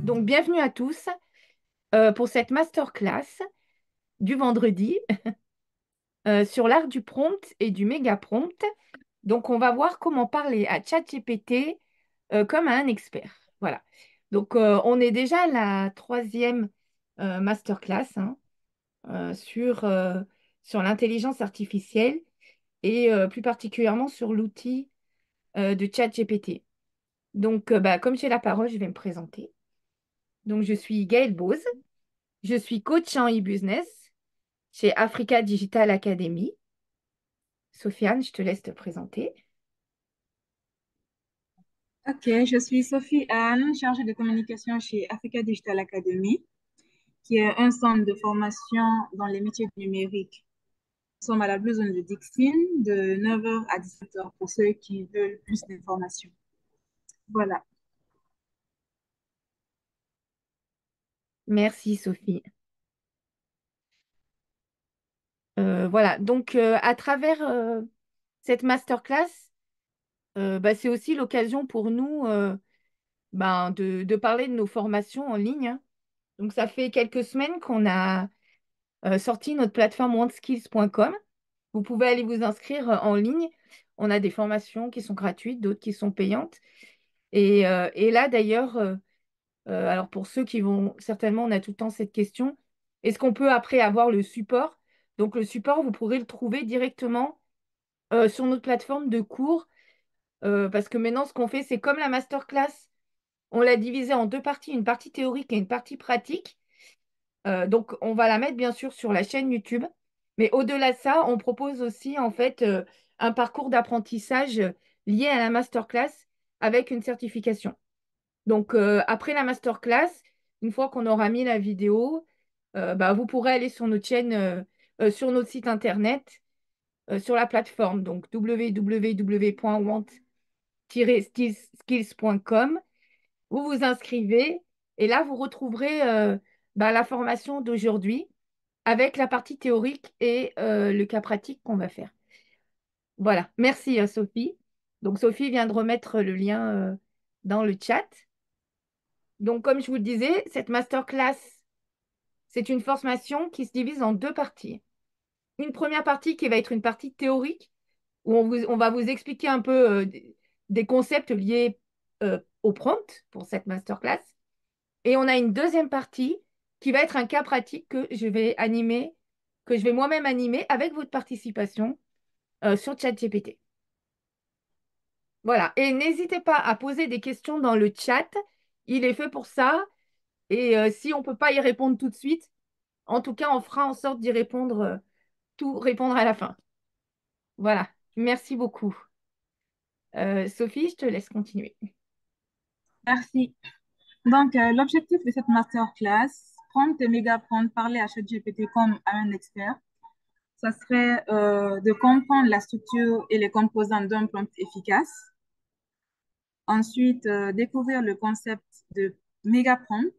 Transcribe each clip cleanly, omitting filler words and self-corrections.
Donc, bienvenue à tous pour cette masterclass du vendredi sur l'art du prompt et du méga prompt. Donc, on va voir comment parler à ChatGPT comme à un expert. Voilà. Donc, on est déjà à la troisième masterclass hein, sur l'intelligence artificielle et plus particulièrement sur l'outil de ChatGPT. Donc, comme j'ai la parole, je vais me présenter. Donc, je suis Gaëlle Bose. Je suis coach en e-business chez Africa Digital Academy. Sofiane, je te laisse te présenter. Ok, je suis Sophie Anne, chargée de communication chez Africa Digital Academy, qui est un centre de formation dans les métiers du numérique. Nous sommes à la Blue Zone de Dixine de 9h à 17h pour ceux qui veulent plus d'informations. Voilà. Merci, Sophie. Voilà, donc à travers cette masterclass, c'est aussi l'occasion pour nous de parler de nos formations en ligne, hein. Donc, ça fait quelques semaines qu'on a sorti notre plateforme wantskills.com. Vous pouvez aller vous inscrire en ligne. On a des formations qui sont gratuites, d'autres qui sont payantes. Et là, d'ailleurs, alors pour ceux qui vont, certainement, on a tout le temps cette question, est-ce qu'on peut après avoir le support? Donc le support, vous pourrez le trouver directement sur notre plateforme de cours, parce que maintenant, ce qu'on fait, c'est comme la masterclass, on l'a divisée en deux parties, une partie théorique et une partie pratique. Donc on va la mettre bien sûr sur la chaîne YouTube, mais au-delà de ça, on propose aussi en fait un parcours d'apprentissage lié à la masterclass avec une certification. Donc, après la masterclass, une fois qu'on aura mis la vidéo, vous pourrez aller sur notre chaîne, sur notre site internet, sur la plateforme, donc www.want-skills.com. Vous vous inscrivez et là, vous retrouverez la formation d'aujourd'hui avec la partie théorique et le cas pratique qu'on va faire. Voilà, merci Sophie. Donc, Sophie vient de remettre le lien dans le chat. Donc, comme je vous le disais, cette masterclass, c'est une formation qui se divise en deux parties. Une première partie qui va être une partie théorique, où on va vous expliquer un peu des concepts liés au prompt pour cette masterclass. Et on a une deuxième partie qui va être un cas pratique que je vais animer, que je vais moi-même animer avec votre participation sur ChatGPT. Voilà. Et n'hésitez pas à poser des questions dans le chat. Il est fait pour ça. Et si on ne peut pas y répondre tout de suite, en tout cas, on fera en sorte d'y répondre, tout répondre à la fin. Voilà. Merci beaucoup. Sophie, je te laisse continuer. Merci. Donc, l'objectif de cette masterclass, prendre tes méga prendre, parler à ChatGPT comme à un expert, ça serait de comprendre la structure et les composants d'un prompt efficace. Ensuite, découvrir le concept de méga prompt,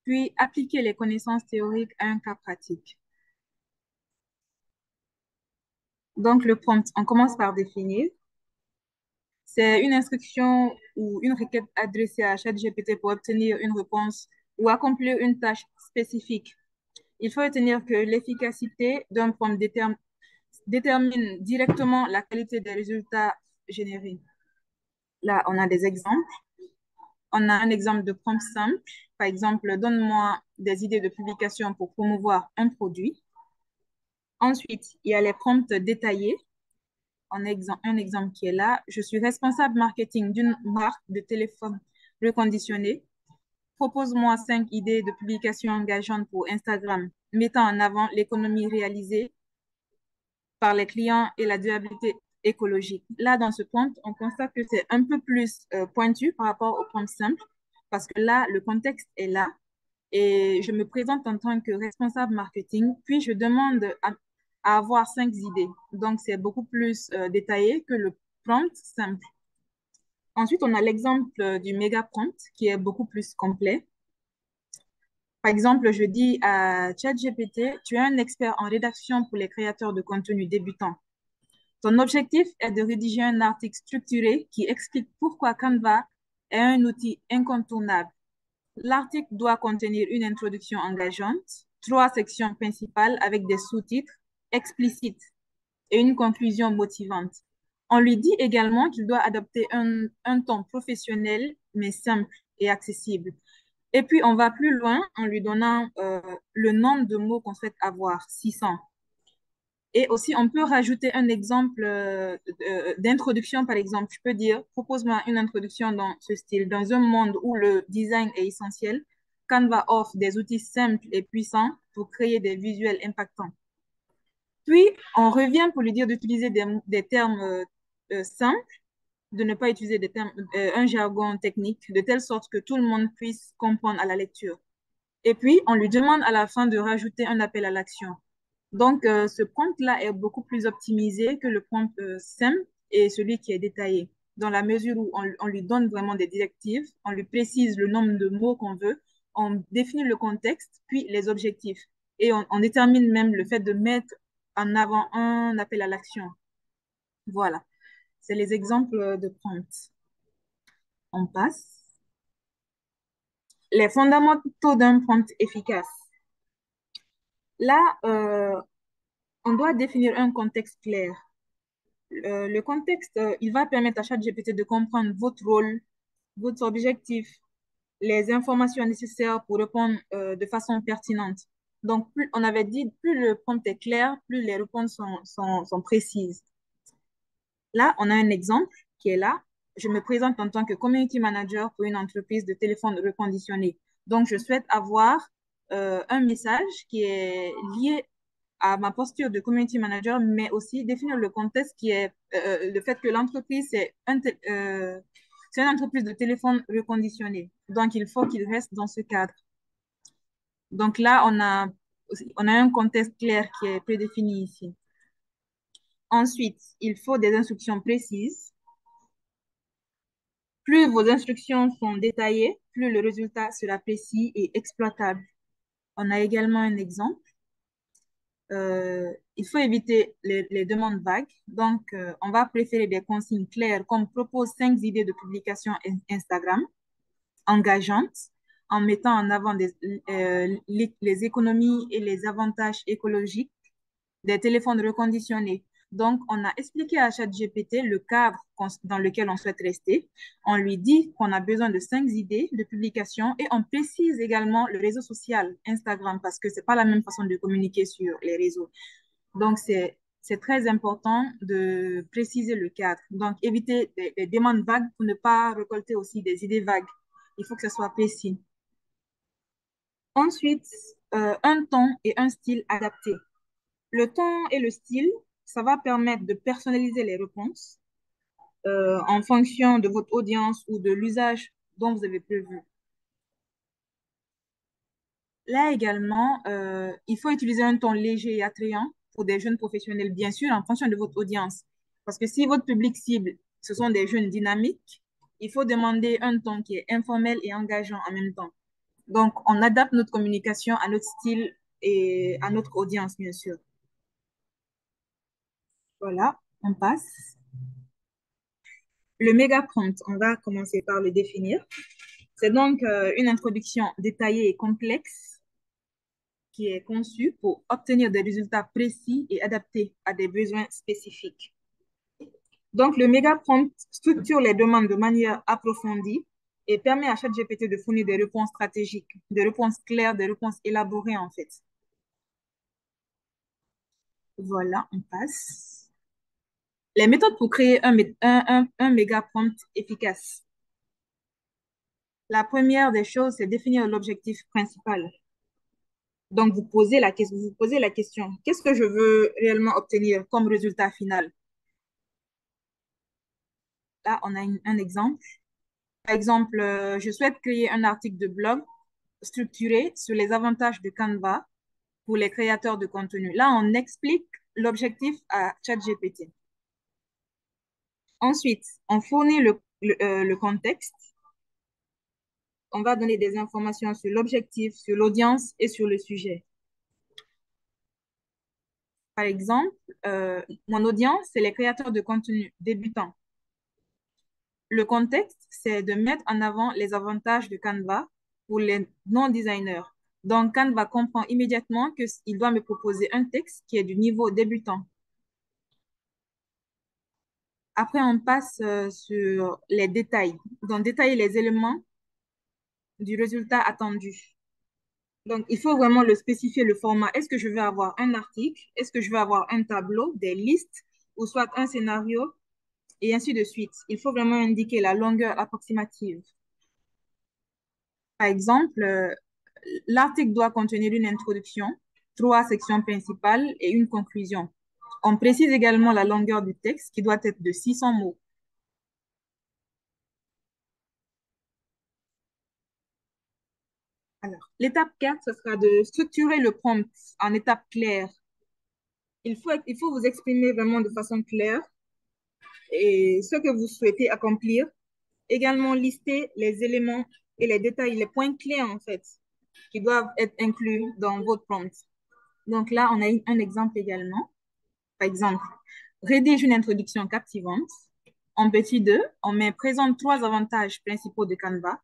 puis appliquer les connaissances théoriques à un cas pratique. Donc, le prompt, on commence par définir. C'est une instruction ou une requête adressée à ChatGPT pour obtenir une réponse ou accomplir une tâche spécifique. Il faut retenir que l'efficacité d'un prompt détermine directement la qualité des résultats générés. Là, on a des exemples. On a un exemple de prompt simple. Par exemple, donne-moi des idées de publication pour promouvoir un produit. Ensuite, il y a les prompts détaillés. Un exemple qui est là. Je suis responsable marketing d'une marque de téléphone reconditionné. Propose-moi 5 idées de publication engageantes pour Instagram, mettant en avant l'économie réalisée par les clients et la durabilité écologique. Là, dans ce prompt, on constate que c'est un peu plus pointu par rapport au prompt simple, parce que là, le contexte est là et je me présente en tant que responsable marketing, puis je demande à avoir 5 idées. Donc, c'est beaucoup plus détaillé que le prompt simple. Ensuite, on a l'exemple du méga prompt qui est beaucoup plus complet. Par exemple, je dis à ChatGPT, tu es un expert en rédaction pour les créateurs de contenu débutants. Ton objectif est de rédiger un article structuré qui explique pourquoi Canva est un outil incontournable. L'article doit contenir une introduction engageante, trois sections principales avec des sous-titres explicites et une conclusion motivante. On lui dit également qu'il doit adopter un ton professionnel, mais simple et accessible. Et puis, on va plus loin en lui donnant le nombre de mots qu'on souhaite avoir, 600. Et aussi, on peut rajouter un exemple d'introduction, par exemple. Je peux dire, propose-moi une introduction dans ce style. Dans un monde où le design est essentiel, Canva offre des outils simples et puissants pour créer des visuels impactants. Puis, on revient pour lui dire d'utiliser des termes simples, de ne pas utiliser des termes, un jargon technique, de telle sorte que tout le monde puisse comprendre à la lecture. Et puis, on lui demande à la fin de rajouter un appel à l'action. Donc, ce prompt-là est beaucoup plus optimisé que le prompt simple et celui qui est détaillé, dans la mesure où on lui donne vraiment des directives, on lui précise le nombre de mots qu'on veut, on définit le contexte, puis les objectifs. Et on détermine même le fait de mettre en avant un appel à l'action. Voilà, c'est les exemples de prompts. On passe. Les fondamentaux d'un prompt efficace. Là, on doit définir un contexte clair. Le contexte, il va permettre à ChatGPT de comprendre votre rôle, votre objectif, les informations nécessaires pour répondre de façon pertinente. Donc, plus, on avait dit, plus le prompt est clair, plus les réponses sont précises. Là, on a un exemple qui est là. Je me présente en tant que community manager pour une entreprise de téléphone reconditionné. Donc, je souhaite avoir un message qui est lié à ma posture de community manager, mais aussi définir le contexte qui est le fait que l'entreprise, c'est une entreprise de téléphone reconditionné. Donc, il faut qu'il reste dans ce cadre. Donc là, on a un contexte clair qui est prédéfini ici. Ensuite, il faut des instructions précises. Plus vos instructions sont détaillées, plus le résultat sera précis et exploitable. On a également un exemple. Il faut éviter les demandes vagues. Donc, on va préférer des consignes claires comme propose 5 idées de publication Instagram engageantes en mettant en avant les économies et les avantages écologiques des téléphones reconditionnés. Donc, on a expliqué à ChatGPT le cadre dans lequel on souhaite rester. On lui dit qu'on a besoin de 5 idées de publication et on précise également le réseau social Instagram parce que c'est pas la même façon de communiquer sur les réseaux. Donc, c'est très important de préciser le cadre. Donc, éviter des demandes vagues pour ne pas récolter aussi des idées vagues. Il faut que ce soit précis. Ensuite, un ton et un style adaptés. Le ton et le style, ça va permettre de personnaliser les réponses en fonction de votre audience ou de l'usage dont vous avez prévu. Là également, il faut utiliser un ton léger et attrayant pour des jeunes professionnels, bien sûr, en fonction de votre audience. Parce que si votre public cible, ce sont des jeunes dynamiques, il faut demander un ton qui est informel et engageant en même temps. Donc, on adapte notre communication à notre style et à notre audience, bien sûr. Voilà, on passe. Le méga prompt, on va commencer par le définir. C'est donc une introduction détaillée et complexe qui est conçue pour obtenir des résultats précis et adaptés à des besoins spécifiques. Donc, le méga prompt structure les demandes de manière approfondie et permet à ChatGPT de fournir des réponses stratégiques, des réponses claires, des réponses élaborées en fait. Voilà, on passe. Les méthodes pour créer un méga prompt efficace. La première des choses, c'est définir l'objectif principal. Donc, vous posez la question, qu'est-ce que je veux réellement obtenir comme résultat final? Là, on a un exemple. Par exemple, je souhaite créer un article de blog structuré sur les avantages de Canva pour les créateurs de contenu. Là, on explique l'objectif à ChatGPT. Ensuite, on fournit le contexte. On va donner des informations sur l'objectif, sur l'audience et sur le sujet. Par exemple, mon audience, c'est les créateurs de contenu débutants. Le contexte, c'est de mettre en avant les avantages de Canva pour les non-designers. Donc, Canva comprend immédiatement qu'il doit me proposer un texte qui est du niveau débutant. Après, on passe sur les détails. Donc, détailler les éléments du résultat attendu. Donc, il faut vraiment le spécifier, le format. Est-ce que je veux avoir un article? Est-ce que je veux avoir un tableau, des listes, ou soit un scénario, et ainsi de suite. Il faut vraiment indiquer la longueur approximative. Par exemple, l'article doit contenir une introduction, trois sections principales et une conclusion. On précise également la longueur du texte qui doit être de 600 mots. Alors, l'étape 4, ce sera de structurer le prompt en étapes claires. Il faut vous exprimer vraiment de façon claire et ce que vous souhaitez accomplir. Également, lister les éléments et les détails, les points clés en fait, qui doivent être inclus dans votre prompt. Donc là, on a un exemple également. Par exemple, rédige une introduction captivante. En petit 2, on met présente trois avantages principaux de Canva.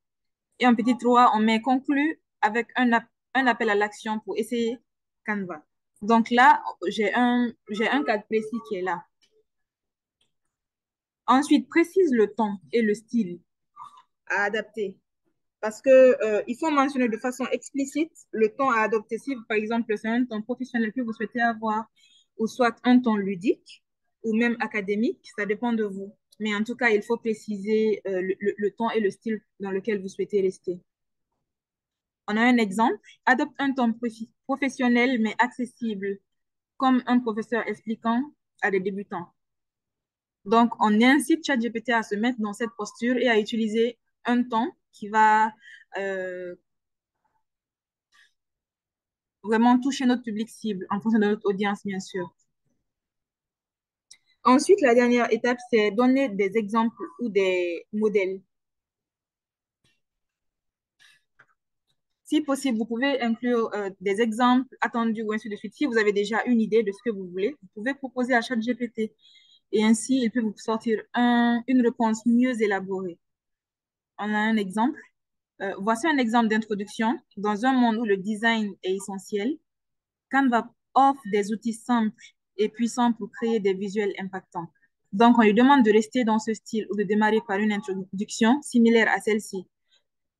Et en petit 3, on met conclut avec un appel à l'action pour essayer Canva. Donc là, j'ai un cas précis qui est là. Ensuite, précise le ton et le style à adapter. Parce que, il faut mentionner de façon explicite le ton à adopter. Si, par exemple, c'est un ton professionnel que vous souhaitez avoir, ou soit un ton ludique, ou même académique, ça dépend de vous. Mais en tout cas, il faut préciser le ton et le style dans lequel vous souhaitez rester. On a un exemple. Adopte un ton professionnel mais accessible, comme un professeur expliquant à des débutants. Donc, on incite ChatGPT à se mettre dans cette posture et à utiliser un ton qui va vraiment toucher notre public cible en fonction de notre audience, bien sûr. Ensuite, la dernière étape, c'est donner des exemples ou des modèles. Si possible, vous pouvez inclure des exemples attendus ou ainsi de suite. Si vous avez déjà une idée de ce que vous voulez, vous pouvez proposer à ChatGPT et ainsi, il peut vous sortir une réponse mieux élaborée. On a un exemple. Voici un exemple d'introduction. Dans un monde où le design est essentiel, Canva offre des outils simples et puissants pour créer des visuels impactants. Donc, on lui demande de rester dans ce style ou de démarrer par une introduction similaire à celle-ci.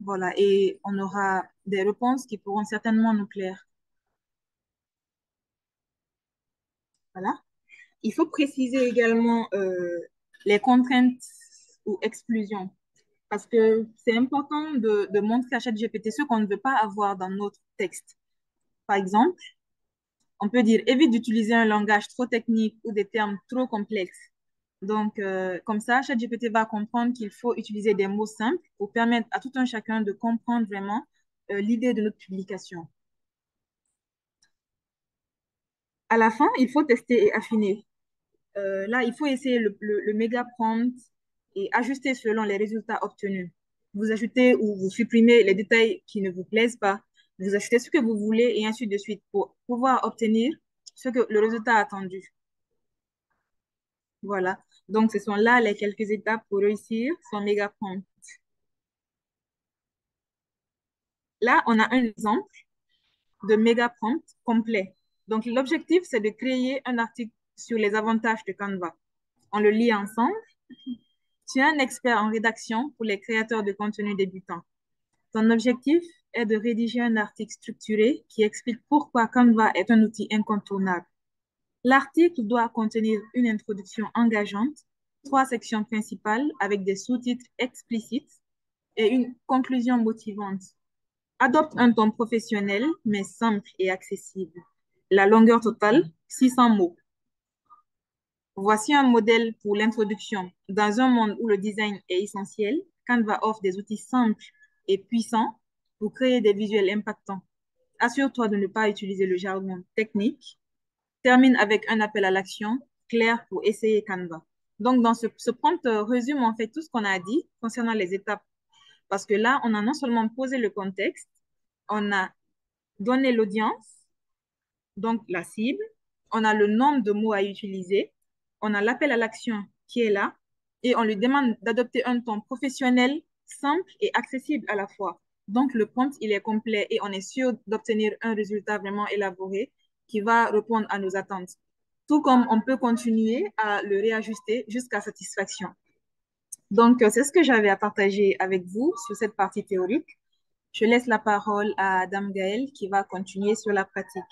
Voilà, et on aura des réponses qui pourront certainement nous plaire. Voilà. Il faut préciser également les contraintes ou exclusions parce que c'est important de montrer à ChatGPT ce qu'on ne veut pas avoir dans notre texte. Par exemple, on peut dire évite d'utiliser un langage trop technique ou des termes trop complexes. Donc, comme ça, ChatGPT va comprendre qu'il faut utiliser des mots simples pour permettre à tout un chacun de comprendre vraiment l'idée de notre publication. À la fin, il faut tester et affiner. Là, il faut essayer le méga prompt et ajuster selon les résultats obtenus. Vous ajoutez ou vous supprimez les détails qui ne vous plaisent pas. Vous achetez ce que vous voulez et ainsi de suite pour pouvoir obtenir le résultat attendu. Voilà. Donc, ce sont là les quelques étapes pour réussir son méga prompt. Là, on a un exemple de méga prompt complet. Donc, l'objectif, c'est de créer un article sur les avantages de Canva. On le lit ensemble. Tu es un expert en rédaction pour les créateurs de contenu débutants. Ton objectif est de rédiger un article structuré qui explique pourquoi Canva est un outil incontournable. L'article doit contenir une introduction engageante, trois sections principales avec des sous-titres explicites et une conclusion motivante. Adopte un ton professionnel, mais simple et accessible. La longueur totale, 600 mots. Voici un modèle pour l'introduction. Dans un monde où le design est essentiel, Canva offre des outils simples et puissants pour créer des visuels impactants. Assure-toi de ne pas utiliser le jargon technique. Termine avec un appel à l'action clair pour essayer Canva. Donc, dans ce prompt résume en fait tout ce qu'on a dit concernant les étapes. Parce que là, on a non seulement posé le contexte, on a donné l'audience, donc la cible, on a le nombre de mots à utiliser, on a l'appel à l'action qui est là, et on lui demande d'adopter un ton professionnel, simple et accessible à la fois. Donc, le prompt, il est complet et on est sûr d'obtenir un résultat vraiment élaboré qui va répondre à nos attentes. Tout comme on peut continuer à le réajuster jusqu'à satisfaction. Donc, c'est ce que j'avais à partager avec vous sur cette partie théorique. Je laisse la parole à Dame Gaëlle qui va continuer sur la pratique.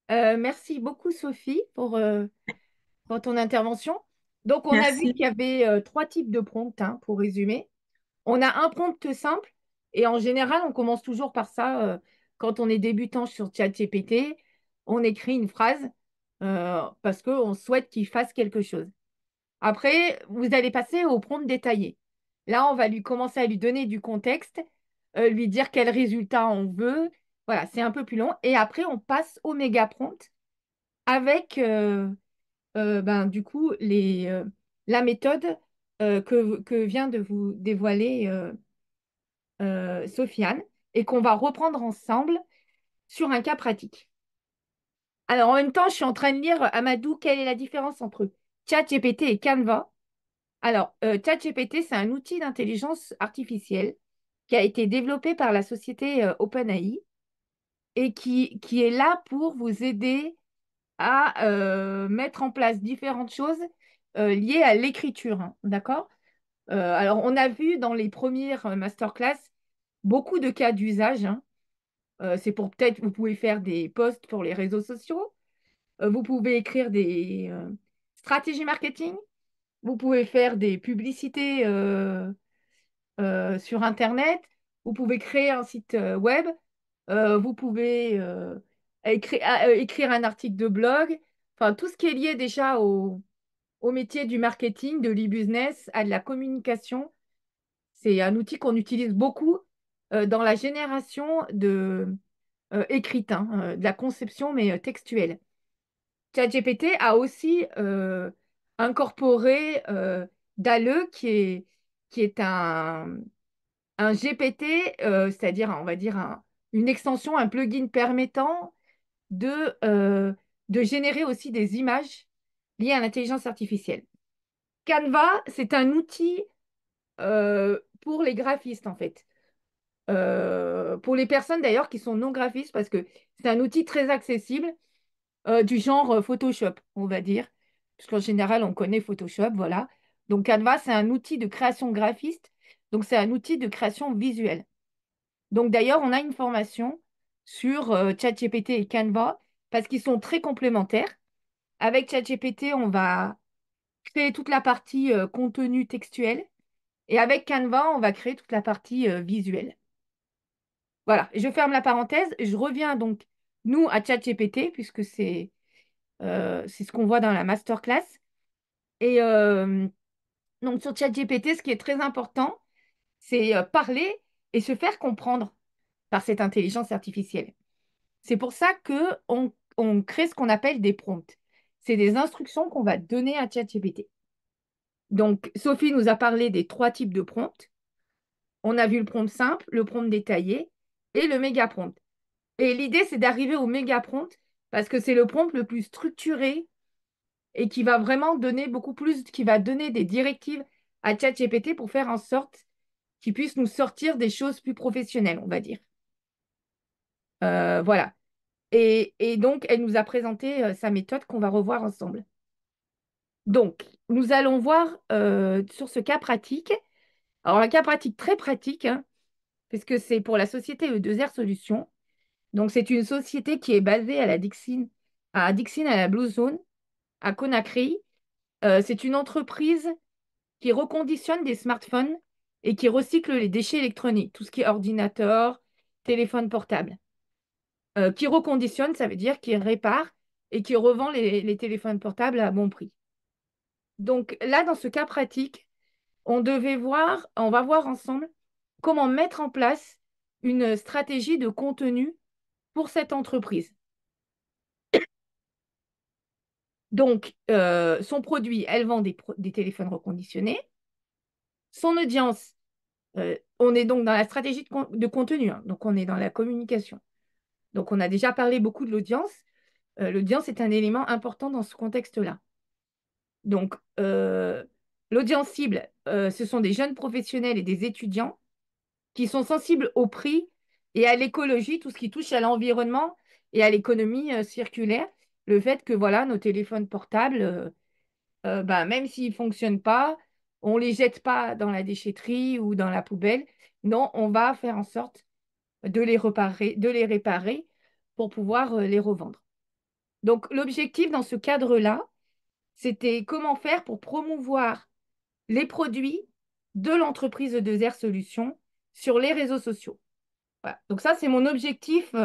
Merci beaucoup, Sophie, pour ton intervention. Donc, on a vu Merci. qu'il y avait trois types de prompts, hein, pour résumer. On a un prompt simple, et en général, on commence toujours par ça. Quand on est débutant sur ChatGPT, on écrit une phrase parce qu'on souhaite qu'il fasse quelque chose. Après, vous allez passer au prompt détaillé. Là, on va lui commencer à lui donner du contexte, lui dire quel résultat on veut. Voilà, c'est un peu plus long. Et après, on passe au méga prompt avec du coup la méthode que vient de vous dévoiler Sofiane et qu'on va reprendre ensemble sur un cas pratique. Alors, en même temps, je suis en train de lire, Amadou, quelle est la différence entre ChatGPT et Canva? Alors, ChatGPT, c'est un outil d'intelligence artificielle qui a été développé par la société OpenAI et qui est là pour vous aider à mettre en place différentes choses liées à l'écriture, hein, d'accord? Alors, on a vu dans les premières masterclass beaucoup de cas d'usage, hein. C'est pour peut-être, vous pouvez faire des posts pour les réseaux sociaux, vous pouvez écrire des stratégies marketing, vous pouvez faire des publicités sur Internet, vous pouvez créer un site web, vous pouvez écrire un article de blog, enfin tout ce qui est lié déjà au métier du marketing, de l'e-business, à de la communication. C'est un outil qu'on utilise beaucoup dans la génération écrite, hein, de la conception, mais textuelle. ChatGPT a aussi incorporé DALL-E, qui est un GPT, c'est-à-dire, on va dire, une extension, un plugin permettant de, euh, de générer aussi des images liées à l'intelligence artificielle. Canva, c'est un outil pour les graphistes, en fait. Pour les personnes d'ailleurs qui sont non graphistes, parce que c'est un outil très accessible, du genre Photoshop, on va dire, parce qu'en général, on connaît Photoshop, voilà. Donc Canva, c'est un outil de création graphiste, donc c'est un outil de création visuelle. Donc d'ailleurs, on a une formation sur ChatGPT et Canva, parce qu'ils sont très complémentaires. Avec ChatGPT, on va créer toute la partie contenu textuel, et avec Canva, on va créer toute la partie visuelle. Voilà, je ferme la parenthèse. Je reviens donc, nous, à ChatGPT, puisque c'est ce qu'on voit dans la masterclass. Et donc, sur ChatGPT, ce qui est très important, c'est parler et se faire comprendre par cette intelligence artificielle. C'est pour ça on crée ce qu'on appelle des prompts. C'est des instructions qu'on va donner à ChatGPT. Donc, Sophie nous a parlé des trois types de prompts. On a vu le prompt simple, le prompt détaillé et le méga prompt. Et l'idée, c'est d'arriver au méga prompt parce que c'est le prompt le plus structuré et qui va vraiment donner beaucoup plus, qui va donner des directives à ChatGPT pour faire en sorte qu'il puisse nous sortir des choses plus professionnelles, on va dire. Voilà. Et donc, elle nous a présenté sa méthode qu'on va revoir ensemble. Donc, nous allons voir sur ce cas pratique. Alors, un cas pratique très pratique, hein, puisque c'est pour la société E2R Solutions. Donc, c'est une société qui est basée à Dixine, à la Blue Zone, à Conakry. C'est une entreprise qui reconditionne des smartphones et qui recycle les déchets électroniques, tout ce qui est ordinateur, téléphone portable. Qui reconditionne, ça veut dire qui répare et qui revend les téléphones portables à bon prix. Donc là, dans ce cas pratique, on va voir ensemble comment mettre en place une stratégie de contenu pour cette entreprise. Donc, son produit, elle vend des téléphones reconditionnés. Son audience, On est donc dans la stratégie de contenu, hein, donc on est dans la communication. Donc on a déjà parlé beaucoup de l'audience. L'audience est un élément important dans ce contexte-là. Donc, l'audience cible, ce sont des jeunes professionnels et des étudiants qui sont sensibles au prix et à l'écologie, tout ce qui touche à l'environnement et à l'économie circulaire. Le fait que voilà, nos téléphones portables, bah, même s'ils ne fonctionnent pas, on ne les jette pas dans la déchetterie ou dans la poubelle. Non, on va faire en sorte de les réparer pour pouvoir les revendre. Donc, l'objectif dans ce cadre-là, c'était comment faire pour promouvoir les produits de l'entreprise E2R Solutions sur les réseaux sociaux. Voilà. Donc ça, c'est mon objectif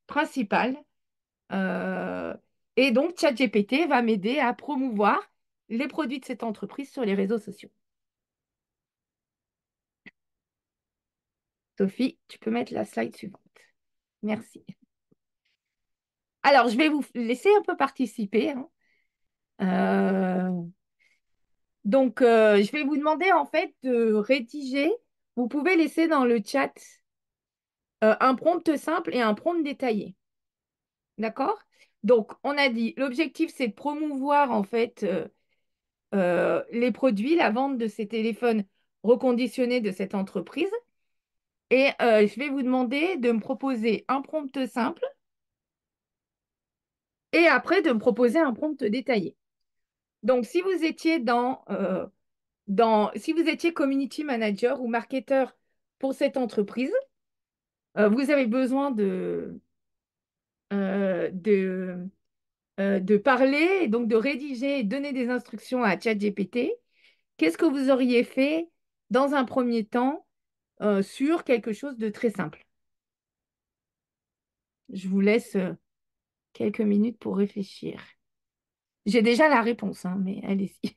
principal. Euh, et donc, ChatGPT va m'aider à promouvoir les produits de cette entreprise sur les réseaux sociaux. Sophie, tu peux mettre la slide suivante. Merci. Alors, je vais vous laisser un peu participer, hein. Euh, je vais vous demander en fait de rédiger. Vous pouvez laisser dans le chat un prompt simple et un prompt détaillé. D'accord? Donc, on a dit, l'objectif, c'est de promouvoir en fait les produits, la vente de ces téléphones reconditionnés de cette entreprise. Et je vais vous demander de me proposer un prompt simple et après de me proposer un prompt détaillé. Donc, si vous étiez si vous étiez community manager ou marketeur pour cette entreprise, vous avez besoin euh, de, de parler, et donc de rédiger et donner des instructions à ChatGPT. Qu'est-ce que vous auriez fait dans un premier temps sur quelque chose de très simple? Je vous laisse quelques minutes pour réfléchir. J'ai déjà la réponse, hein, mais allez-y.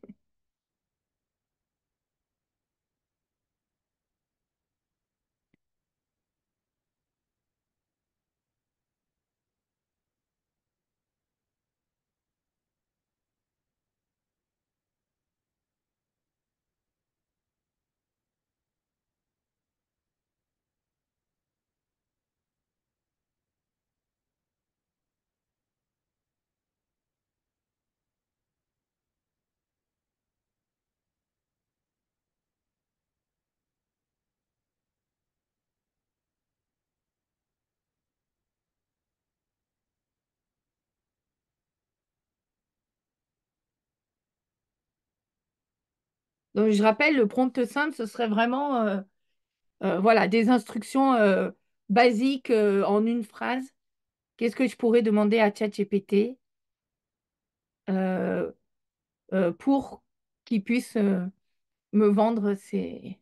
Donc, je rappelle, le prompt simple, ce serait vraiment voilà, des instructions basiques en une phrase. Qu'est-ce que je pourrais demander à ChatGPT euh, pour qu'il puisse me vendre ces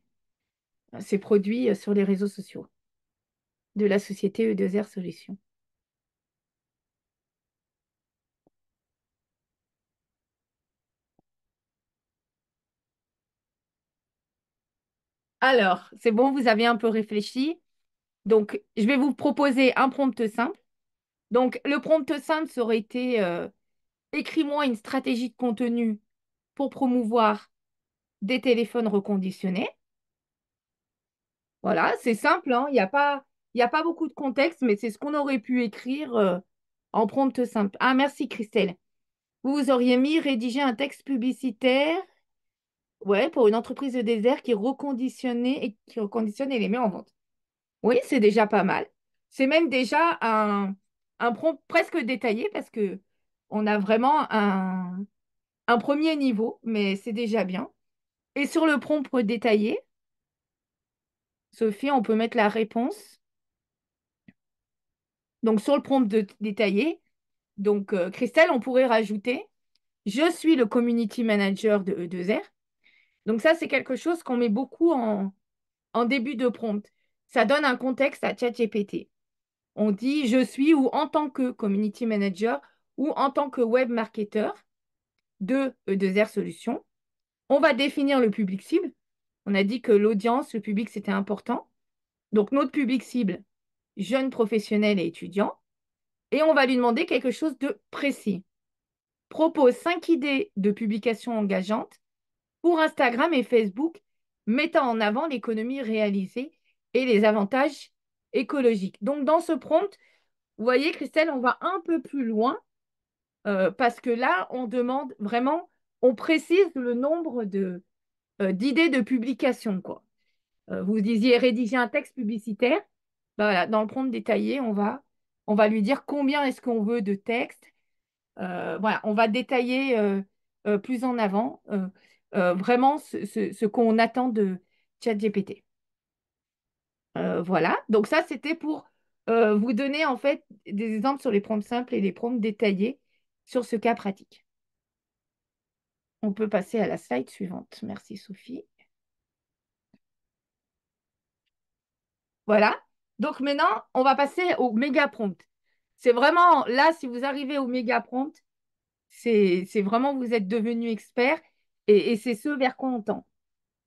produits sur les réseaux sociaux de la société E2R Solutions. Alors, c'est bon, vous avez un peu réfléchi. Donc, je vais vous proposer un prompt simple. Donc, le prompt simple, ça aurait été écris-moi une stratégie de contenu pour promouvoir des téléphones reconditionnés. Voilà, c'est simple, hein. Il y a pas beaucoup de contexte, mais c'est ce qu'on aurait pu écrire en prompt simple. Ah, merci Christelle. Vous auriez mis rédiger un texte publicitaire, ouais, pour une entreprise de désert qui reconditionne et les met en vente. Oui, c'est déjà pas mal. C'est même déjà un prompt presque détaillé parce que on a vraiment un premier niveau, mais c'est déjà bien. Et sur le prompt détaillé, Sophie, on peut mettre la réponse. Donc sur le prompt détaillé, donc Christelle, on pourrait rajouter, je suis le community manager de E2R. Donc ça, c'est quelque chose qu'on met beaucoup en début de prompt. Ça donne un contexte à ChatGPT. On dit je suis ou en tant que community manager ou en tant que web marketer de E2R Solutions. On va définir le public cible. On a dit que l'audience, le public, c'était important. Donc notre public cible, jeunes professionnels et étudiants. Et on va lui demander quelque chose de précis. Propose 5 idées de publications engageantes pour Instagram et Facebook mettant en avant l'économie réalisée et les avantages écologiques. Donc, dans ce prompt, vous voyez, Christelle, on va un peu plus loin parce que là, on demande vraiment, on précise le nombre d'idées de publication, quoi. Vous disiez rédiger un texte publicitaire. Ben voilà, dans le prompt détaillé, on va lui dire combien est-ce qu'on veut de texte. Voilà, on va détailler plus en avant vraiment ce qu'on attend de ChatGPT. Voilà, donc ça, c'était pour vous donner en fait des exemples sur les prompts simples et les prompts détaillés sur ce cas pratique. On peut passer à la slide suivante. Merci Sophie. Voilà. Donc maintenant, on va passer au méga prompt. C'est vraiment là, si vous arrivez au méga prompt, c'est vraiment vous êtes devenu expert et c'est ce vers quoi on tend.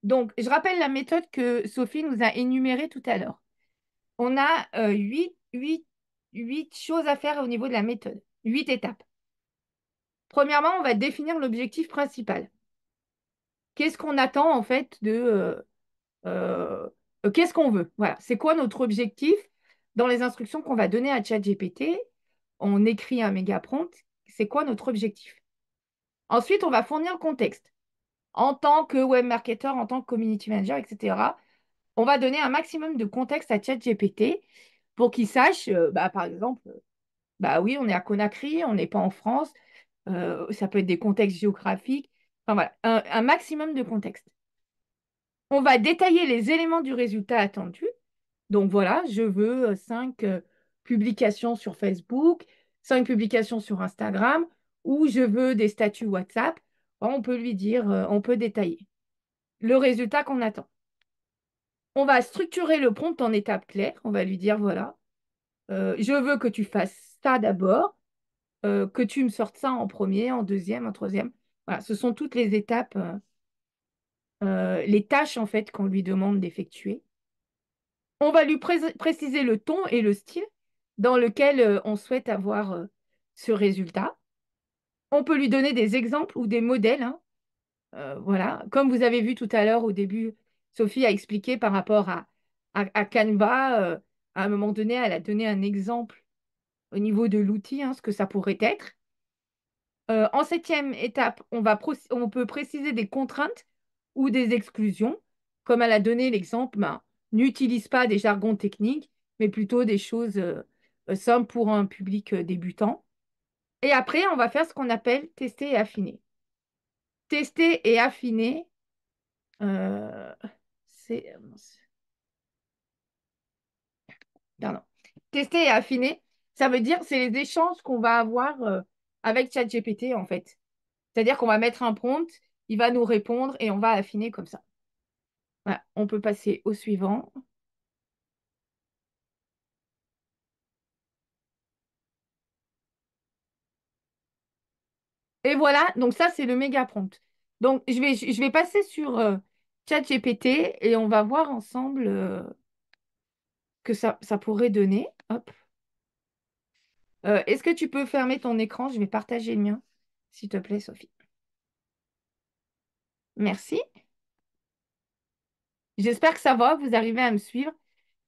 Donc, je rappelle la méthode que Sophie nous a énumérée tout à l'heure. On a huit choses à faire au niveau de la méthode, 8 étapes. Premièrement, on va définir l'objectif principal. Qu'est-ce qu'on attend en fait euh, qu'est-ce qu'on veut? Voilà, c'est quoi notre objectif dans les instructions qu'on va donner à ChatGPT? On écrit un méga prompt. C'est quoi notre objectif? Ensuite, on va fournir le contexte. En tant que web marketer, en tant que community manager, etc., on va donner un maximum de contexte à ChatGPT pour qu'il sache, par exemple, bah oui, on est à Conakry, on n'est pas en France, ça peut être des contextes géographiques, enfin voilà, un maximum de contexte. On va détailler les éléments du résultat attendu. Donc voilà, je veux 5 publications sur Facebook, 5 publications sur Instagram, ou je veux des statuts WhatsApp. On peut lui dire, on peut détailler le résultat qu'on attend. On va structurer le prompt en étapes claires. On va lui dire, voilà, je veux que tu fasses ça d'abord, que tu me sortes ça en premier, en deuxième, en troisième. Voilà, ce sont toutes les étapes, les tâches en fait qu'on lui demande d'effectuer. On va lui préciser le ton et le style dans lequel on souhaite avoir ce résultat. On peut lui donner des exemples ou des modèles, hein. Voilà, comme vous avez vu tout à l'heure au début, Sophie a expliqué par rapport à Canva. À un moment donné, elle a donné un exemple au niveau de l'outil, hein, ce que ça pourrait être. En septième étape, on peut préciser des contraintes ou des exclusions, comme elle a donné l'exemple, ben, n'utilise pas des jargons techniques, mais plutôt des choses simples pour un public débutant. Et après, on va faire ce qu'on appelle tester et affiner. Tester et affiner, euh, c'est... pardon. Tester et affiner, ça veut dire c'est les échanges qu'on va avoir avec ChatGPT en fait. C'est-à-dire qu'on va mettre un prompt, il va nous répondre et on va affiner comme ça. Voilà, on peut passer au suivant. Et voilà, donc ça, c'est le méga prompt. Donc, je vais passer sur ChatGPT et on va voir ensemble que ça pourrait donner. Hop. Est-ce que tu peux fermer ton écran? Je vais partager le mien, s'il te plaît, Sophie. Merci. J'espère que ça va, vous arrivez à me suivre.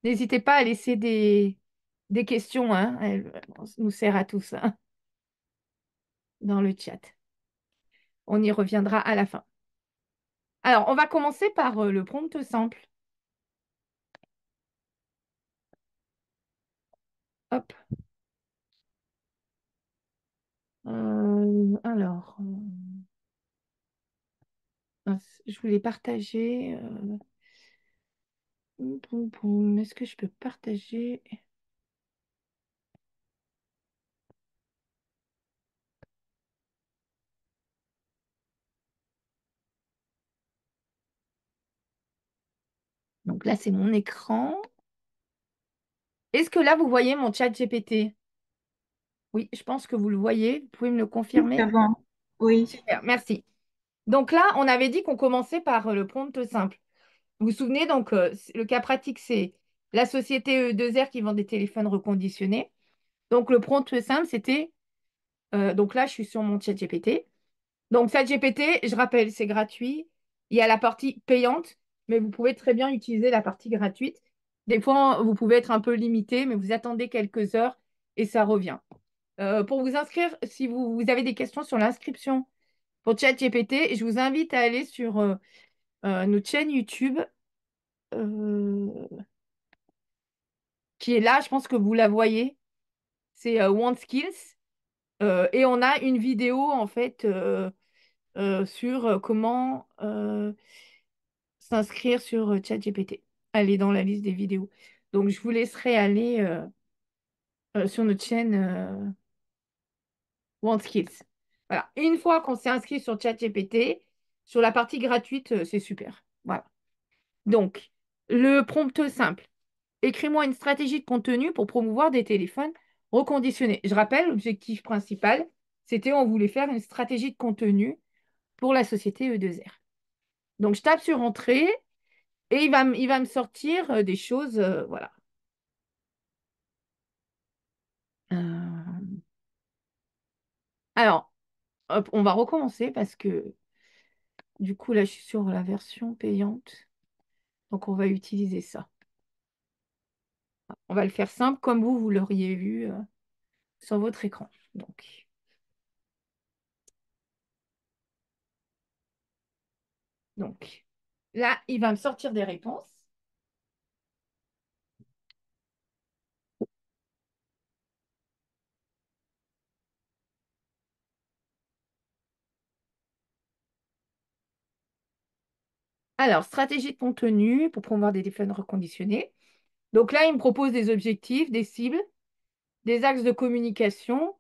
N'hésitez pas à laisser des questions, hein. Elle nous sert à tous, hein, dans le chat. On y reviendra à la fin. Alors, on va commencer par le prompt simple. Hop. Alors, mince, je voulais partager. Poum, poum. Est-ce que je peux partager? Donc là, c'est mon écran. Est-ce que là, vous voyez mon chat GPT? Oui, je pense que vous le voyez. Vous pouvez me le C'est confirmer? bon. Oui. Super, merci. Donc là, on avait dit qu'on commençait par le prompt simple. Vous vous souvenez, donc, le cas pratique, c'est la société E2R qui vend des téléphones reconditionnés. Donc, le prompt simple, c'était, donc là, je suis sur mon chat GPT. Donc, ChatGPT, je rappelle, c'est gratuit. Il y a la partie payante. mais vous pouvez très bien utiliser la partie gratuite. Des fois, vous pouvez être un peu limité, mais vous attendez quelques heures et ça revient. Pour vous inscrire, si vous avez des questions sur l'inscription pour ChatGPT, je vous invite à aller sur notre chaîne YouTube euh, qui est là. Je pense que vous la voyez. C'est Want Skills. Et on a une vidéo en fait sur comment s'inscrire sur ChatGPT. Elle est dans la liste des vidéos. Donc, je vous laisserai aller sur notre chaîne OneSkills. Voilà. Et une fois qu'on s'est inscrit sur ChatGPT, sur la partie gratuite, c'est super. Voilà. Donc, le prompt simple. Écris-moi une stratégie de contenu pour promouvoir des téléphones reconditionnés. Je rappelle, l'objectif principal, c'était on voulait faire une stratégie de contenu pour la société E2R. Donc, je tape sur Entrée et il va me sortir des choses. Voilà. Euh, Alors, hop, on va recommencer parce que du coup, là, je suis sur la version payante. Donc, on va utiliser ça. On va le faire simple comme vous l'auriez vu sur votre écran. Donc, là, il va me sortir des réponses. Alors, stratégie de contenu pour promouvoir des téléphones reconditionnés. Donc là, il me propose des objectifs, des cibles, des axes de communication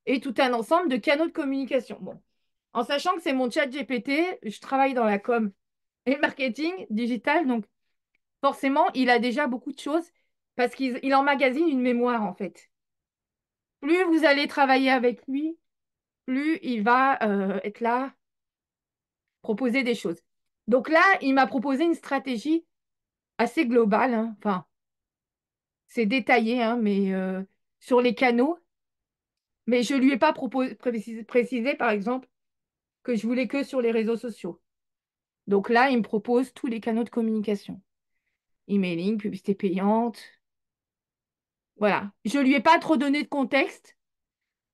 et tout un ensemble de canaux de communication. Bon, en sachant que c'est mon chat GPT, je travaille dans la com et le marketing digital, donc forcément, il a déjà beaucoup de choses parce qu'il emmagasine une mémoire en fait. Plus vous allez travailler avec lui, plus il va être là, proposer des choses. Donc là, il m'a proposé une stratégie assez globale, hein. Enfin, c'est détaillé, hein, mais sur les canaux. Mais je ne lui ai pas précisé, par exemple, que je voulais que sur les réseaux sociaux. Donc là, il me propose tous les canaux de communication. Emailing, publicité payante. Voilà. Je ne lui ai pas trop donné de contexte.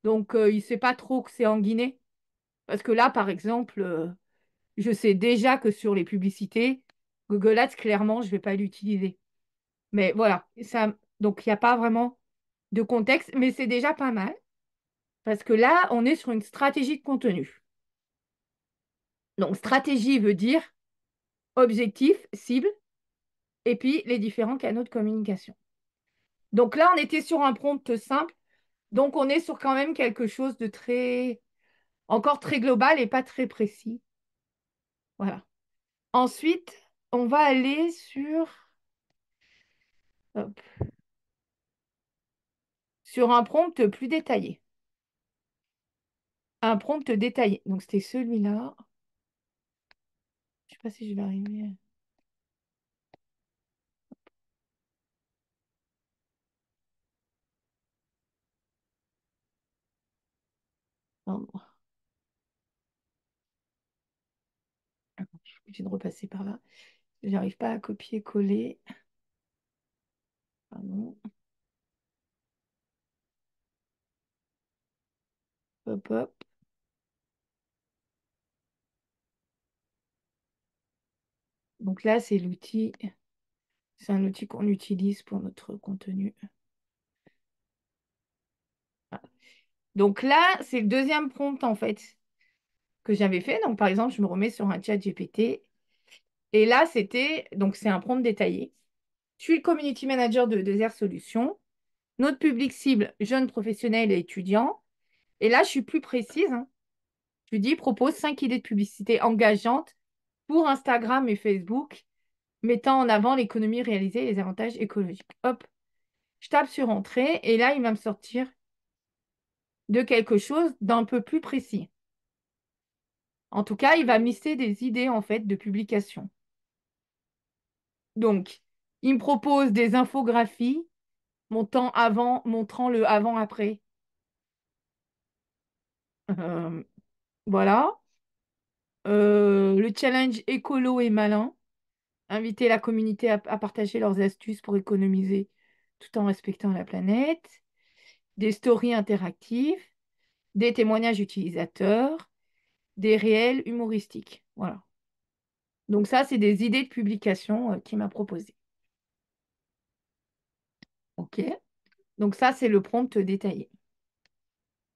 Donc, il ne sait pas trop que c'est en Guinée. Parce que là, par exemple, je sais déjà que sur les publicités, Google Ads, clairement, je ne vais pas l'utiliser. Mais voilà, ça, donc il n'y a pas vraiment de contexte, mais c'est déjà pas mal. Parce que là, on est sur une stratégie de contenu. Donc, stratégie veut dire objectif, cible, et puis les différents canaux de communication. Donc là, on était sur un prompt simple. Donc, on est sur quand même quelque chose de très, encore très global et pas très précis. Voilà. Ensuite, on va aller hop, sur un prompt plus détaillé. Un prompt détaillé. Donc, c'était celui-là. Je ne sais pas si je vais arriver. Pardon. Je suis obligée de repasser par là. J'arrive pas à copier-coller. Pardon. Hop, hop. Donc là, c'est l'outil. C'est un outil qu'on utilise pour notre contenu. Voilà. Donc là, c'est le deuxième prompt en fait que j'avais fait. Donc par exemple, je me remets sur un chat GPT. Et là, c'est un prompt détaillé. Je suis le community manager de Desert Solutions. Notre public cible, jeunes professionnels et étudiants. Et là, je suis plus précise, hein. Je lui dis, propose 5 idées de publicité engageantes pour Instagram et Facebook, mettant en avant l'économie réalisée et les avantages écologiques. Hop, je tape sur Entrée et là, il va me sortir de quelque chose d'un peu plus précis. En tout cas, il va me lister des idées en fait de publication. Donc, il me propose des infographies montrant le avant-après. Euh, voilà. Le challenge écolo et malin. inviter la communauté à partager leurs astuces pour économiser tout en respectant la planète, des stories interactives, des témoignages utilisateurs, des réels humoristiques. Voilà. Donc ça, c'est des idées de publication qu'il m'a proposées. OK. Donc ça, c'est le prompt détaillé.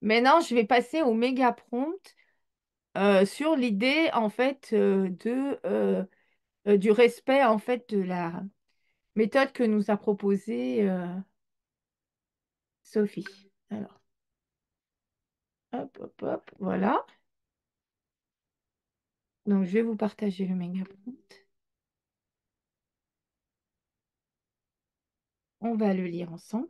Maintenant, je vais passer au méga prompt sur l'idée en fait du respect en fait de la méthode que nous a proposée Sophie. Alors, hop, hop, hop, voilà. Donc, je vais vous partager le méga prompt. On va le lire ensemble.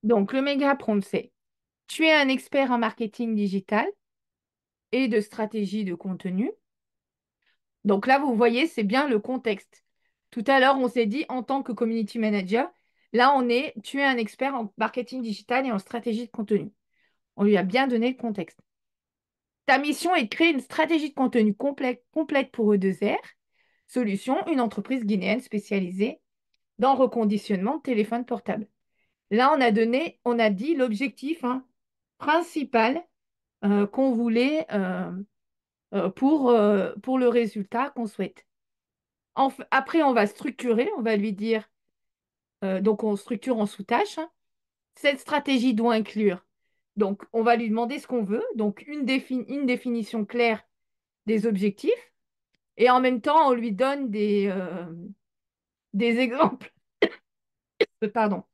Donc, le méga prompt, c'est: tu es un expert en marketing digital et de stratégie de contenu. Donc là, vous voyez, c'est bien le contexte. Tout à l'heure, on s'est dit en tant que community manager. Là, tu es un expert en marketing digital et en stratégie de contenu. On lui a bien donné le contexte. Ta mission est de créer une stratégie de contenu complète pour E2R. Solution, une entreprise guinéenne spécialisée dans le reconditionnement de téléphones portables. Là, on a dit l'objectif principal qu'on voulait pour le résultat qu'on souhaite. Après, on va structurer, on va lui dire, donc on structure en sous-tâches. Cette stratégie doit inclure, donc on va lui demander ce qu'on veut, donc une définition claire des objectifs, et en même temps, on lui donne des exemples, pardon,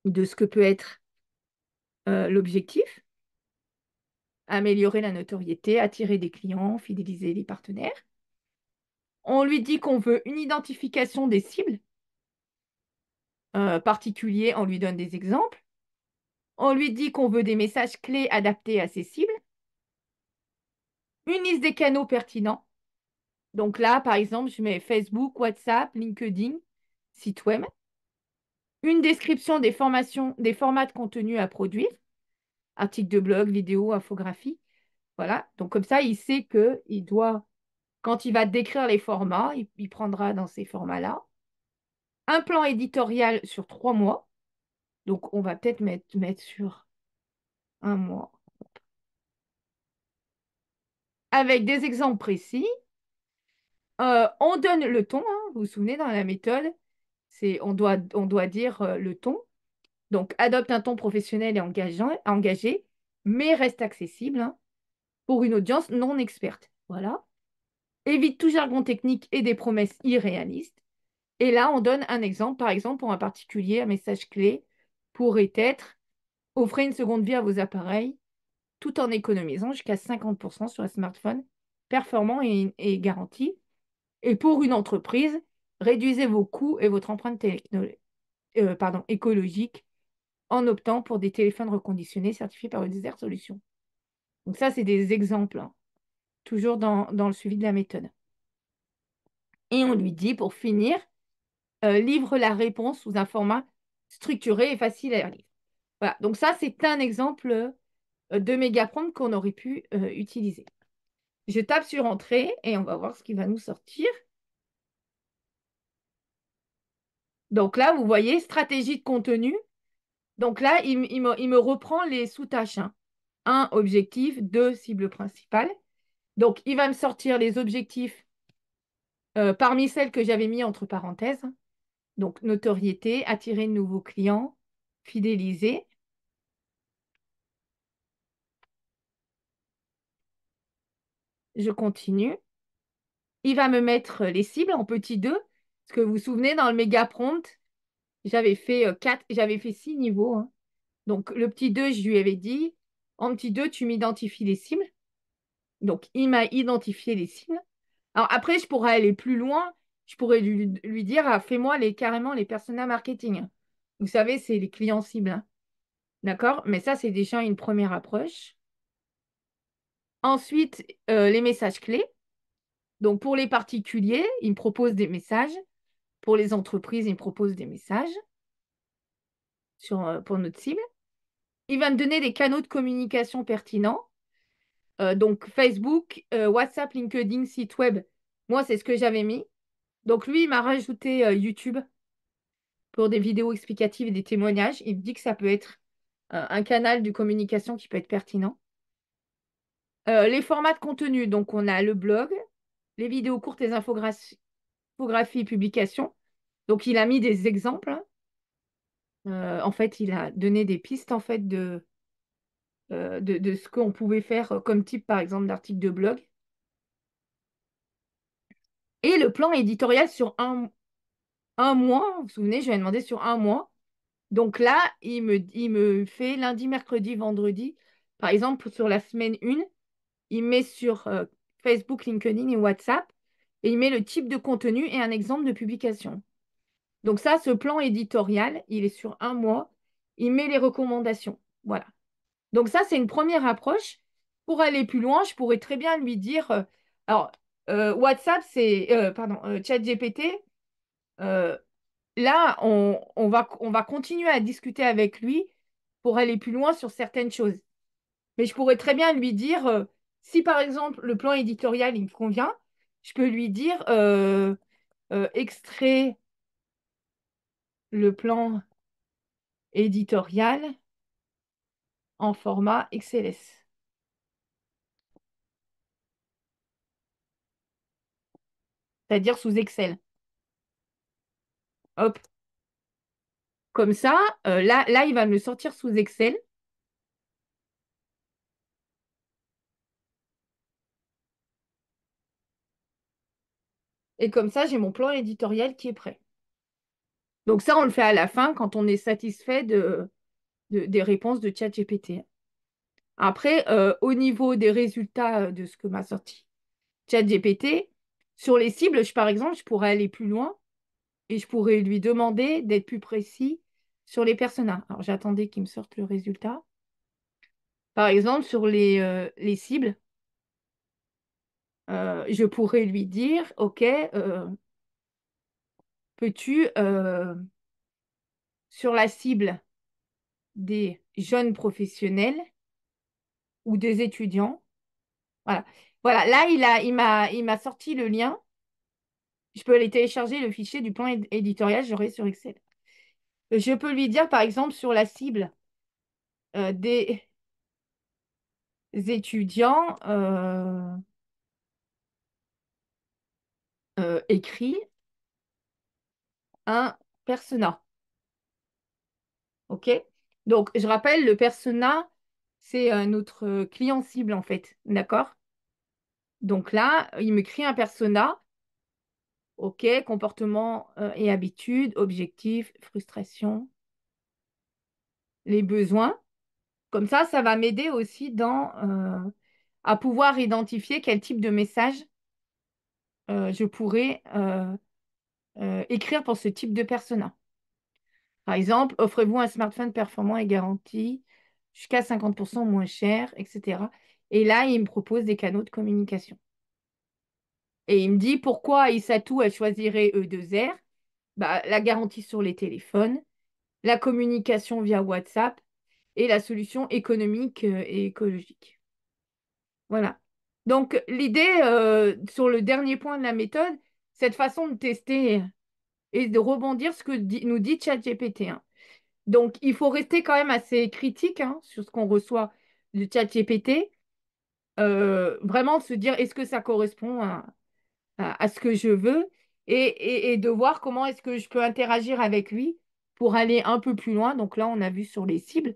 de ce que peut être l'objectif: améliorer la notoriété, attirer des clients, fidéliser les partenaires. On lui dit qu'on veut une identification des cibles particuliers, on lui donne des exemples. On lui dit qu'on veut des messages clés adaptés à ces cibles. Une liste des canaux pertinents. Donc là, par exemple, je mets Facebook, WhatsApp, LinkedIn, site web. Une description des formations, des formats de contenu à produire, articles de blog, vidéos, infographies. Voilà. Donc comme ça, il sait que il doit, quand il va décrire les formats, il prendra dans ces formats-là. Un plan éditorial sur 3 mois. Donc on va peut-être mettre sur un mois. Avec des exemples précis. On donne le ton, hein, vous vous souvenez, dans la méthode, on doit dire le ton. Donc, adopte un ton professionnel et engagé, mais reste accessible pour une audience non experte. Voilà. Évite tout jargon technique et des promesses irréalistes. Et là, on donne un exemple. Par exemple, pour un particulier, un message clé pourrait être: offrez une seconde vie à vos appareils tout en économisant jusqu'à 50% sur un smartphone performant et garanti. Et pour une entreprise, réduisez vos coûts et votre empreinte écologique en optant pour des téléphones reconditionnés certifiés par Desert Solutions. Donc ça, c'est des exemples, toujours dans le suivi de la méthode. Et on lui dit, pour finir, livre la réponse sous un format structuré et facile à lire. Voilà, donc ça, c'est un exemple de méga prompt qu'on aurait pu utiliser. Je tape sur Entrée et on va voir ce qui va nous sortir. Donc là, vous voyez, stratégie de contenu. Donc là, il me reprend les sous-tâches. 1, objectif. 2, cible principale. Donc, il va me sortir les objectifs parmi celles que j'avais mis entre parenthèses. Donc, notoriété, attirer de nouveaux clients, fidéliser. Je continue. Il va me mettre les cibles en petit 2. Parce que vous vous souvenez, dans le méga prompt, j'avais fait 6 niveaux. Donc, le petit 2, je lui avais dit, en petit 2, tu m'identifies les cibles. Donc, il m'a identifié les cibles. Alors, après, je pourrais aller plus loin. Je pourrais lui dire, fais-moi carrément les personas marketing. Vous savez, c'est les clients cibles. D'accord? Mais ça, c'est déjà une première approche. Ensuite, les messages clés. Donc, pour les particuliers, il me propose des messages Pour les entreprises, il me propose des messages pour notre cible. Il va me donner des canaux de communication pertinents. Donc Facebook, WhatsApp, LinkedIn, site web. Moi, c'est ce que j'avais mis. Donc lui, il m'a rajouté YouTube pour des vidéos explicatives et des témoignages. Il me dit que ça peut être un canal de communication qui peut être pertinent. Les formats de contenu, donc on a le blog, les vidéos courtes, les infographies, publications. Donc il a mis des exemples, hein. En fait, il a donné des pistes en fait de ce qu'on pouvait faire comme type, par exemple, d'article de blog. Et le plan éditorial sur un mois, vous vous souvenez, je lui ai demandé sur un mois. Donc là, il me fait lundi, mercredi, vendredi. Par exemple, sur la semaine 1, il met sur Facebook, LinkedIn et WhatsApp, et il met le type de contenu et un exemple de publication. Donc ça, ce plan éditorial, il est sur un mois. Il met les recommandations. Voilà. Donc ça, c'est une première approche. Pour aller plus loin, je pourrais très bien lui dire, alors, WhatsApp, pardon, ChatGPT, euh, là, on va continuer à discuter avec lui pour aller plus loin sur certaines choses. Mais je pourrais très bien lui dire, si par exemple le plan éditorial il me convient, je peux lui dire extrait le plan éditorial en format XLS, c'est-à-dire sous Excel. Hop, comme ça, là, il va me le sortir sous Excel. Et comme ça, j'ai mon plan éditorial qui est prêt. Donc ça, on le fait à la fin quand on est satisfait des réponses de ChatGPT. Après, au niveau des résultats de ce que m'a sorti ChatGPT, sur les cibles, par exemple, je pourrais aller plus loin et je pourrais lui demander d'être plus précis sur les personas. Alors, j'attendais qu'il me sorte le résultat. Par exemple, sur les cibles, je pourrais lui dire, OK, peux-tu, sur la cible des jeunes professionnels ou des étudiants, voilà. Voilà, là, il m'a sorti le lien. Je peux aller télécharger le fichier du plan éditorial, j'aurai sur Excel. Je peux lui dire, par exemple, sur la cible des étudiants, écrit un persona. OK? Donc, je rappelle, le persona, c'est notre client cible, en fait. D'accord? Donc là, il me crée un persona. OK, comportement et habitudes, objectifs, frustration, les besoins. Comme ça va m'aider aussi à pouvoir identifier quel type de message je pourrais écrire pour ce type de persona. Par exemple, offrez-vous un smartphone performant et garanti jusqu'à 50% moins cher, etc. Et là, il me propose des canaux de communication. Et il me dit pourquoi Isatou, elle choisirait E2R. Bah, la garantie sur les téléphones, la communication via WhatsApp et la solution économique et écologique. Voilà. Donc, l'idée sur le dernier point de la méthode, cette façon de tester et de rebondir ce que nous dit ChatGPT, hein. Donc, il faut rester quand même assez critique hein, sur ce qu'on reçoit de ChatGPT. Vraiment se dire est-ce que ça correspond à ce que je veux et de voir comment est-ce que je peux interagir avec lui pour aller un peu plus loin. Donc là, on a vu sur les cibles.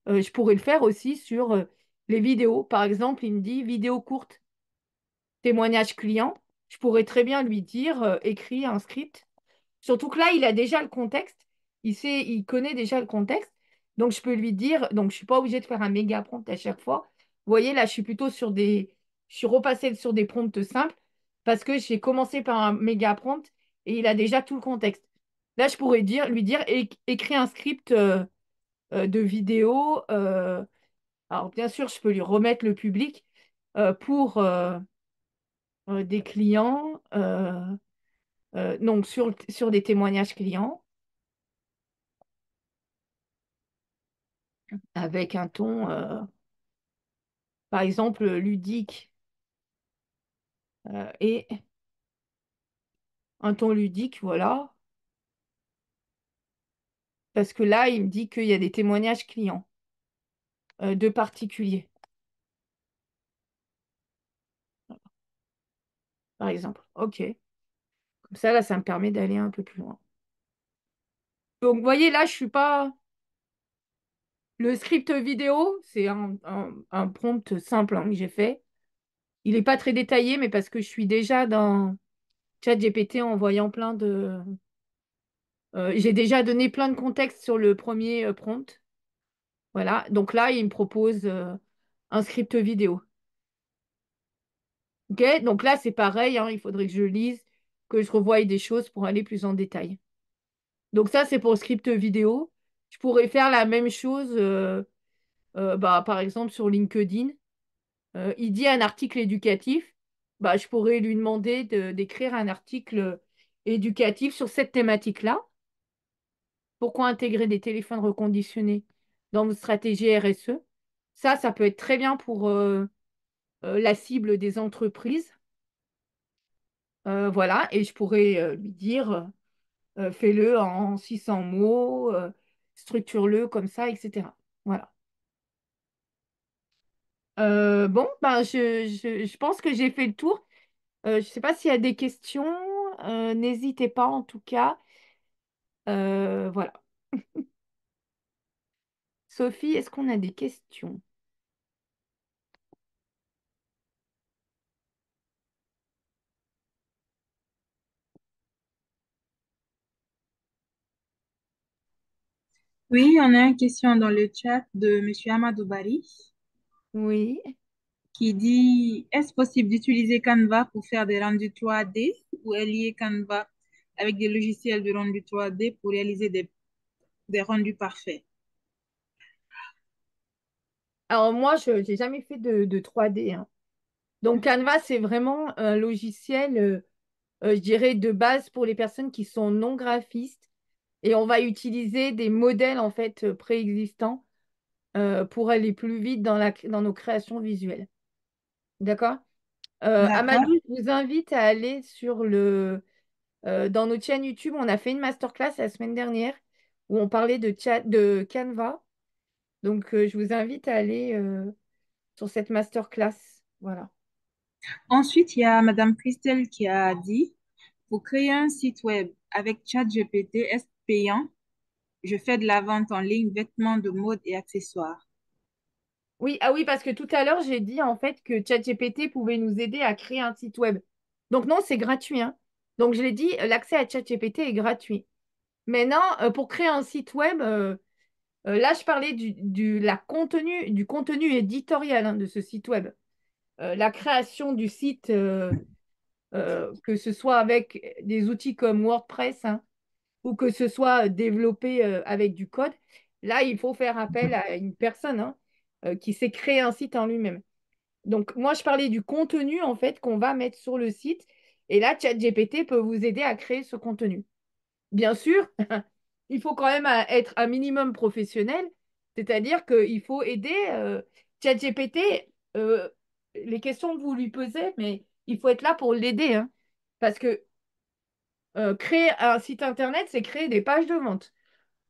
Je pourrais le faire aussi sur les vidéos. Par exemple, il me dit vidéo courte, témoignage client. Je pourrais très bien lui dire écris un script. Surtout que là, il a déjà le contexte. Il connaît déjà le contexte. Donc, je peux lui dire, donc je ne suis pas obligée de faire un méga prompt à chaque fois. Vous voyez, là, je suis plutôt je suis repassée sur des prompts simples parce que j'ai commencé par un méga prompt et il a déjà tout le contexte. Là, je pourrais lui dire, écris un script de vidéo. Alors, bien sûr, je peux lui remettre le public pour des clients. Donc sur des témoignages clients, avec un ton, par exemple, ludique, et un ton ludique, voilà. Parce que là, il me dit qu'il y a des témoignages clients, de particuliers, par exemple. OK. Comme ça, là, ça me permet d'aller un peu plus loin. Donc, vous voyez, là, je suis pas. Le script vidéo, c'est un prompt simple, hein, que j'ai fait. Il n'est pas très détaillé, mais parce que je suis déjà dans ChatGPT en voyant plein de. J'ai déjà donné plein de contexte sur le premier prompt. Voilà. Donc là, il me propose un script vidéo. OK? Donc là, c'est pareil, hein, il faudrait que je lise, que je revoie des choses pour aller plus en détail. Donc ça, c'est pour le script vidéo. Je pourrais faire la même chose, bah, par exemple, sur LinkedIn. Il dit un article éducatif. Bah, je pourrais lui demander d'écrire un article éducatif sur cette thématique-là. Pourquoi intégrer des téléphones reconditionnés dans votre stratégie RSE? Ça peut être très bien pour la cible des entreprises. Voilà, et je pourrais lui dire, fais-le en 600 mots, structure-le comme ça, etc. Voilà. Bon, ben, je pense que j'ai fait le tour. Je ne sais pas s'il y a des questions. N'hésitez pas en tout cas. Voilà. Sophie, est-ce qu'on a des questions? Oui, on a une question dans le chat de Monsieur Amadou Bari Oui. qui dit, est-ce possible d'utiliser Canva pour faire des rendus 3D ou est lié Canva avec des logiciels de rendu 3D pour réaliser des rendus parfaits? Alors moi, je n'ai jamais fait de 3D, hein. Donc Canva, c'est vraiment un logiciel, je dirais, de base pour les personnes qui sont non graphistes. Et on va utiliser des modèles en fait préexistants pour aller plus vite dans nos créations visuelles. D'accord? Amadou, D'accord. je vous invite à aller dans notre chaîne YouTube. On a fait une masterclass la semaine dernière où on parlait de Canva. Donc, je vous invite à aller sur cette masterclass. Voilà. Ensuite, il y a Madame Christelle qui a dit, pour créer un site web avec ChatGPT, est-ce payant? Je fais de la vente en ligne, vêtements de mode et accessoires. Oui, ah oui, parce que tout à l'heure, j'ai dit en fait que ChatGPT pouvait nous aider à créer un site web. Donc non, c'est gratuit, hein. Donc je l'ai dit, l'accès à ChatGPT est gratuit. Maintenant, pour créer un site web, là, je parlais du contenu éditorial, hein, de ce site web. La création du site, que ce soit avec des outils comme WordPress, hein, ou que ce soit développé avec du code, là, il faut faire appel à une personne, hein, qui sait créer un site en lui-même. Donc, moi, je parlais du contenu, en fait, qu'on va mettre sur le site. Et là, ChatGPT peut vous aider à créer ce contenu. Bien sûr, il faut quand même être un minimum professionnel, c'est-à-dire qu'il faut aider ChatGPT, euh, les questions que vous lui posez, mais il faut être là pour l'aider, hein. Parce que créer un site internet, c'est créer des pages de vente.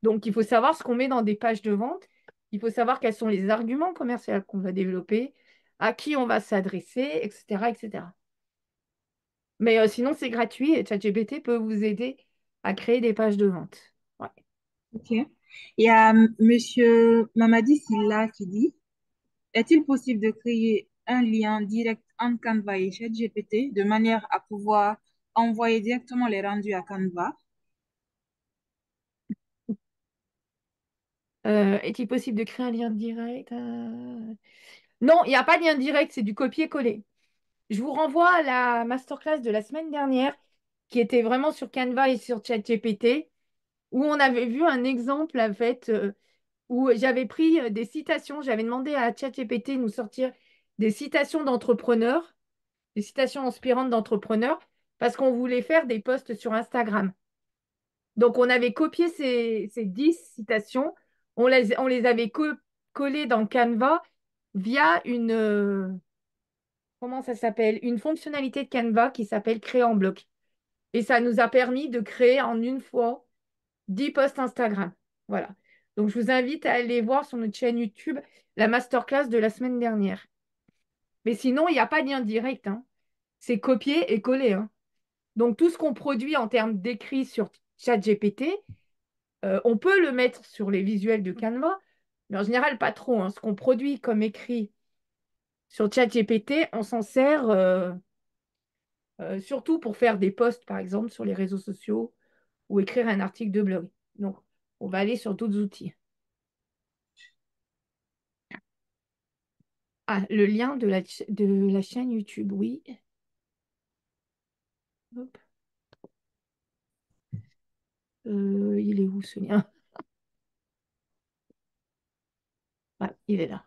Donc, il faut savoir ce qu'on met dans des pages de vente. Il faut savoir quels sont les arguments commerciaux qu'on va développer, à qui on va s'adresser, etc., etc. Mais sinon, c'est gratuit et ChatGPT peut vous aider à créer des pages de vente. Ouais. OK. Il y a Monsieur Mamadi Silla qui dit, est-il possible de créer un lien direct entre Canva et ChatGPT de manière à pouvoir envoyer directement les rendus à Canva? Est-il possible de créer un lien direct? Non, il n'y a pas de lien direct, c'est du copier-coller. Je vous renvoie à la masterclass de la semaine dernière qui était vraiment sur Canva et sur ChatGPT, où on avait vu un exemple en fait, où j'avais pris des citations, j'avais demandé à ChatGPT de nous sortir des citations d'entrepreneurs, des citations inspirantes d'entrepreneurs, parce qu'on voulait faire des posts sur Instagram. Donc, on avait copié ces 10 citations, on les avait collées dans Canva via comment ça s'appelle? Une fonctionnalité de Canva qui s'appelle Créer en bloc. Et ça nous a permis de créer en une fois 10 posts Instagram. Voilà. Donc, je vous invite à aller voir sur notre chaîne YouTube la masterclass de la semaine dernière. Mais sinon, il n'y a pas de lien direct, hein. C'est copier et coller, hein. Donc, tout ce qu'on produit en termes d'écrit sur ChatGPT, on peut le mettre sur les visuels de Canva, mais en général, pas trop, hein. Ce qu'on produit comme écrit sur ChatGPT, on s'en sert surtout pour faire des posts, par exemple, sur les réseaux sociaux ou écrire un article de blog. Donc, on va aller sur d'autres outils. Ah, le lien de la chaîne YouTube, oui. Hop. Il est où ce lien? Ouais, il est là.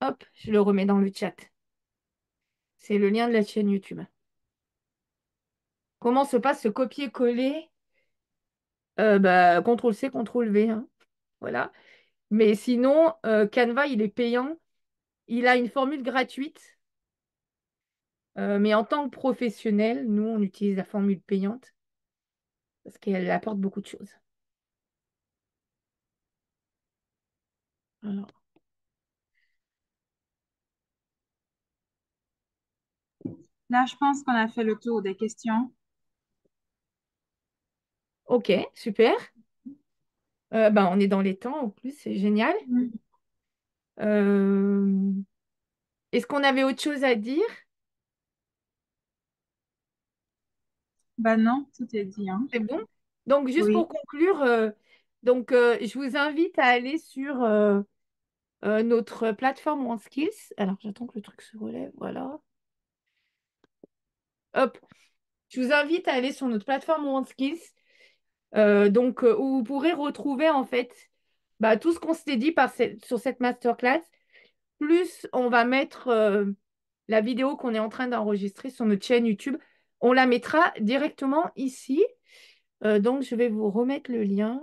Hop, je le remets dans le chat. C'est le lien de la chaîne YouTube. Comment se passe ce copier-coller? Bah, CTRL-C, CTRL-V, hein. Voilà. Mais sinon, Canva, il est payant. Il a une formule gratuite. Mais en tant que professionnel, nous, on utilise la formule payante parce qu'elle apporte beaucoup de choses. Alors, Là, je pense qu'on a fait le tour des questions. ok, super. Bah, on est dans les temps en plus, c'est génial. Mm. Euh, Est-ce qu'on avait autre chose à dire? Bah non, tout est dit, hein. C'est bon? Donc, juste Oui. pour conclure, je vous invite à aller sur notre plateforme OneSkills. Alors, j'attends que le truc se relève. Voilà. Hop. Je vous invite à aller sur notre plateforme OneSkills, où vous pourrez retrouver en fait bah, tout ce qu'on s'était dit sur cette masterclass. Plus, on va mettre la vidéo qu'on est en train d'enregistrer sur notre chaîne YouTube. On la mettra directement ici. Donc, je vais vous remettre le lien.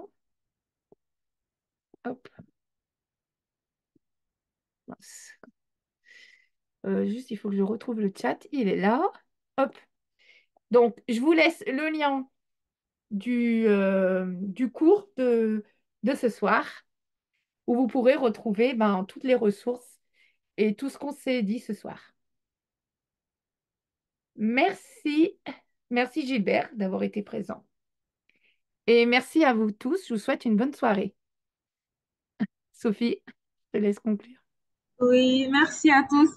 Hop. Mince. Juste, il faut que je retrouve le chat. Il est là. Hop. Donc, je vous laisse le lien du cours de ce soir où vous pourrez retrouver ben, toutes les ressources et tout ce qu'on s'est dit ce soir. Merci. Merci Gilbert d'avoir été présent. Et merci à vous tous. Je vous souhaite une bonne soirée. Sophie, je te laisse conclure. Oui, merci à tous.